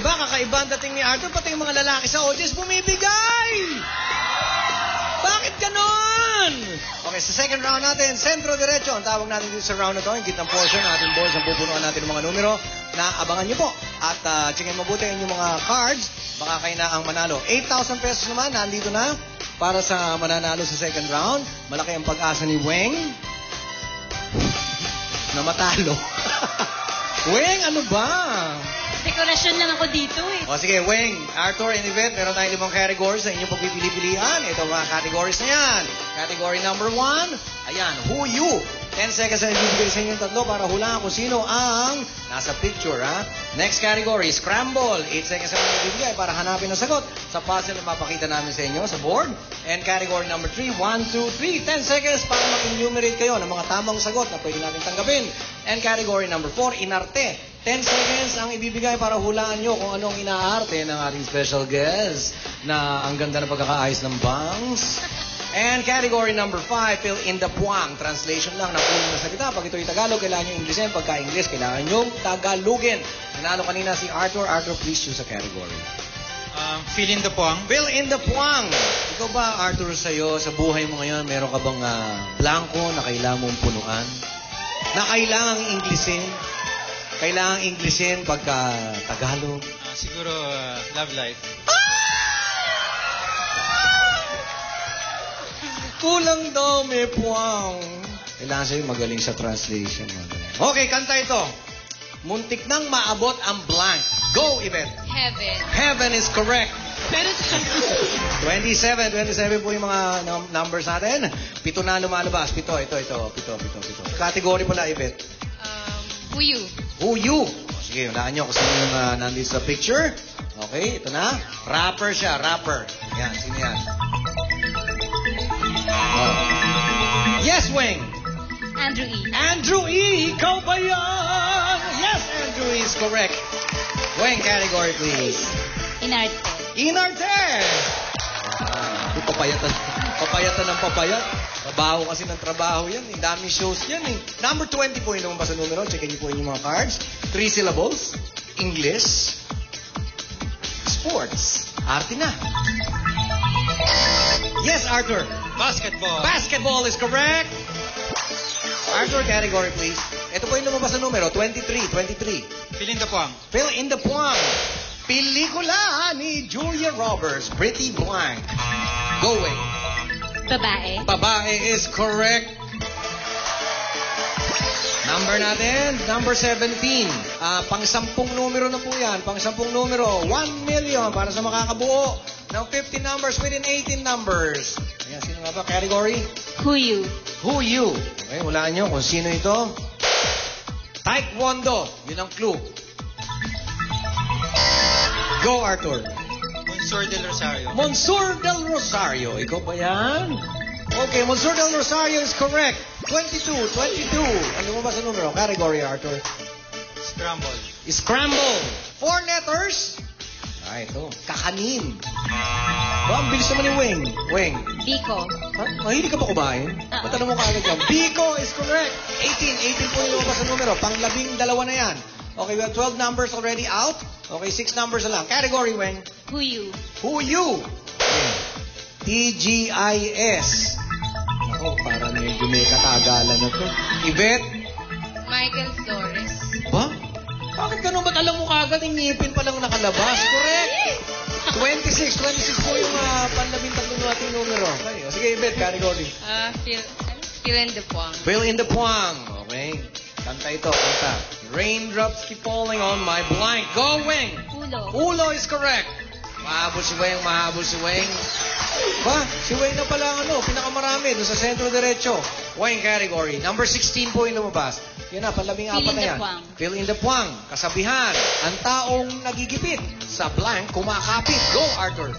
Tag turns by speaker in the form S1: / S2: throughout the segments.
S1: kakaiba ang dating ni Arthur, pati yung mga lalaki sa audience bumibigay! Bakit ganon? Okay, sa second round natin, sentro diretso. Ang tawag natin dito sa round na to, yung kitang portion ng ating boards, ang pupunuan natin ng mga numero na abangan nyo po. At checkin mabuti yung mga cards, baka kayo na ang manalo. 8,000 pesos naman, nandito na para sa mananalo sa second round. Malaki ang pag-asa ni Weng na matalo. Weng, ano ba?
S2: Dekorasyon lang ako dito eh.
S1: O sige, Weng, Arthur, and Yvette, meron tayong 5 categories na inyong pagpipili-pilihan. Ito mga categories na yan. Category number 1, ayan, who you. 10 seconds na ibibigay sa inyong tatlo para hulaan kung sino ang nasa picture, ha? Next category, scramble. 8 seconds na ibibigay para hanapin ang sagot sa puzzle na mapakita namin sa inyo sa board. And category number 3, 1, 2, 3, 10 seconds para mag-enumerate kayo ng mga tamang sagot na pwede natin tanggapin. And category number 4, inarte. 10 seconds ang ibibigay para hulaan nyo kung anong inaarte ng ating special guest na ang ganda ng pagkakaayos ng bangs. And category number 5, fill in the puwang. Translation lang ng unang na salita. Pag ito'y Tagalog, kailangan nyo Inglesin. Pagka English, kailangan nyo Tagalogin. Nanalo kanina si Arthur. Arthur, please choose a category.
S3: Fill in the puwang.
S1: Fill in the puwang. Ikaw ba, Arthur, sa'yo, sa buhay mo ngayon, meron ka bang blanco na kailangan mong punuan? Na kailangang Inglesin? Kailangang Inglesin pagka Tagalog?
S3: Siguro, love life.
S1: Kulang daw, may puwang. Kailangan sa'yo magaling sa translation. Okay, kanta ito. Muntik nang maabot ang blank. Go, Yvette.
S2: Heaven.
S1: Heaven is correct.
S2: Pero
S1: 27 po yung mga numbers natin. 7 na lumalabas. 7, ito. 7. Category pala, Yvette.
S2: who you?
S1: Who you? O, sige, hulaan nyo kung sino yung nandito sa picture. Okay, ito na. Rapper siya, rapper. Yan, sino yan? Yes, Weng.
S2: Andrew E.
S1: Andrew E. Ikaw ba yan? Yes, Andrew E. is correct. Weng, category please.
S2: Inarte.
S1: Inarte. Papayatan ng papayat. Trabaho kasi ng trabaho yan. Ang daming shows yan eh. Number 20 po yung lumabas sa numero. Checkin niyo po yung mga cards. 3 syllables. English. Sports. Arte na. Yes, Arthur.
S3: Basketball.
S1: Basketball is correct. Arthur, category please. Ito po yung lumabas sa numero. 23.
S3: Fill in the puwang.
S1: Fill in the puwang. Pelikula ni Julia Roberts. Pretty Blank. Going.
S2: Babae.
S1: Babae is correct. Number natin, number 17. Pang-10 numero na po yan. Pang-10 numero. 1 million para sa makakabuo ng 50 numbers within 18 numbers. Ayan, sino nga ba? Category?
S2: Who you?
S1: Who you? Okay, hulaan nyo kung sino ito. Taekwondo. Yun ang clue. Go, Arthur.
S3: Monsur del Rosario.
S1: Monsur del Rosario. Ikaw ba yan? Okay, Monsur del Rosario is correct. 22. Ano mo ba sa numero? Category, Arthur.
S3: Scramble.
S1: Scramble. 4 letters. Ito. Kakanin. Ang bilis naman ni Weng. Weng.
S2: Biko.
S1: Mahilig ka ba kumain? Matanong mo kaagad yan. Biko is correct. 18 po yung lumabas sa numero. Pang-12 na yan. Okay, we have 12 numbers already out. Okay, 6 numbers na lang. Category, Weng.
S2: Who you?
S1: Who you? Okay. TGIS. Ako, parang medyo may katagalan na to. Yvette?
S2: Michael Flores.
S1: Ba? Bakit ganun? Ba't alam mo kagad yung ngipin pa lang nakalabas? Correct. 26 po yung panlabing-tatlong nating numero. Okay. Sige, Yvette, category.
S2: Fill in the puwang.
S1: Fill in the puwang. Okay. Kanta ito, kanta. Raindrops keep falling on my blank. Go, Weng. Ulo is correct. Mahabol si Weng. Ba? Si Weng na pala pinakamarami doon sa sentro diretso. Weng category. Number 16 po yung lumabas. Yan na, panlabing-apat na yan. Fill in the puwang. Kasabihan. Ang taong nagigipit sa blank, kumakapit. Go, Arthur.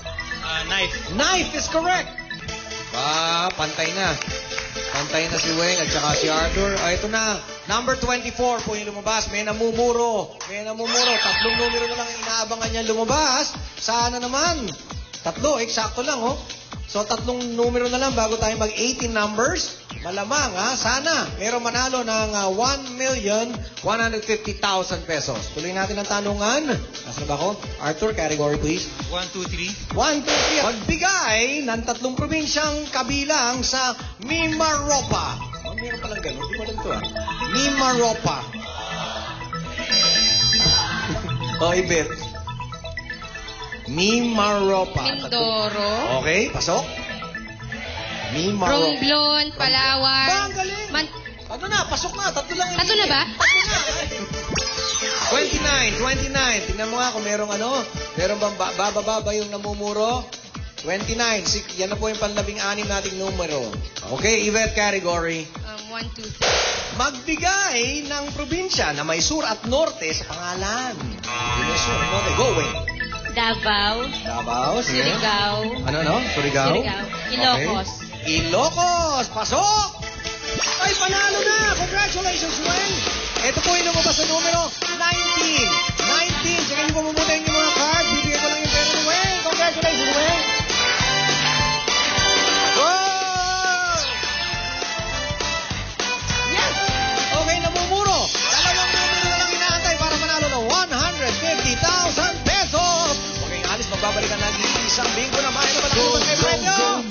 S3: Knife.
S1: Knife is correct. Ba, pantay na. Pantay na si Weng at saka si Arthur. Ito na. Number 24 po yung lumabas. May namumuro. 3 numero na lang inaabangan niya lumabas. Sana naman. 3, eksakto lang, oh. So, 3 numero na lang bago tayo mag-18 numbers. Malamang, ha? Sana. Meron manalo ng 1,150,000 pesos. Tuloy natin ang tanungan. Nasaan ba ako? Arthur, category please.
S3: 1, 2, 3.
S1: 1, 2, 3. Magbigay ng 3 probinsyang kabilang sa Mimaropa. Oh, meron palang ganun. Hindi ko alam ito, Mimaropa. Oh, Ibet. Mimaropa.
S2: Mindoro.
S1: Okay, pasok. Mimaropa.
S2: Romblon, Palawan.
S1: Ba, ang galing. Ano na, pasok na. 3 lang.
S2: Tatlo na ba?
S1: 29. Tingnan mo nga kung merong meron bang bababa yung namumuro? 29. Yan na po yung panlabing-anim nating numero. Okay, Yvette category.
S2: 1, 2, 3.
S1: Magbigay ng probinsya na may sur at norte sa pangalan. Yung sur at norte. Go, Wayne.
S2: Davao.
S1: Sige.
S2: Surigao.
S1: Ano? Surigao?
S2: Ilocos.
S1: Okay. Ilocos! Pasok! Ay, panalo na! Congratulations, Wayne! Ito po yung lumabas na numero, 19. 19. Sige, hindi po mamutayin yung mga card. Bibigyan ko lang yung pera ni Wayne. Congratulations, Wayne! Wow! Yes! Okay, namumuro. 2 numero na lang inaantay para manalo ng 150,000 pesos. Okay, alis, magbabalikan natin isang bingo na bahay na malaki kay Premyo.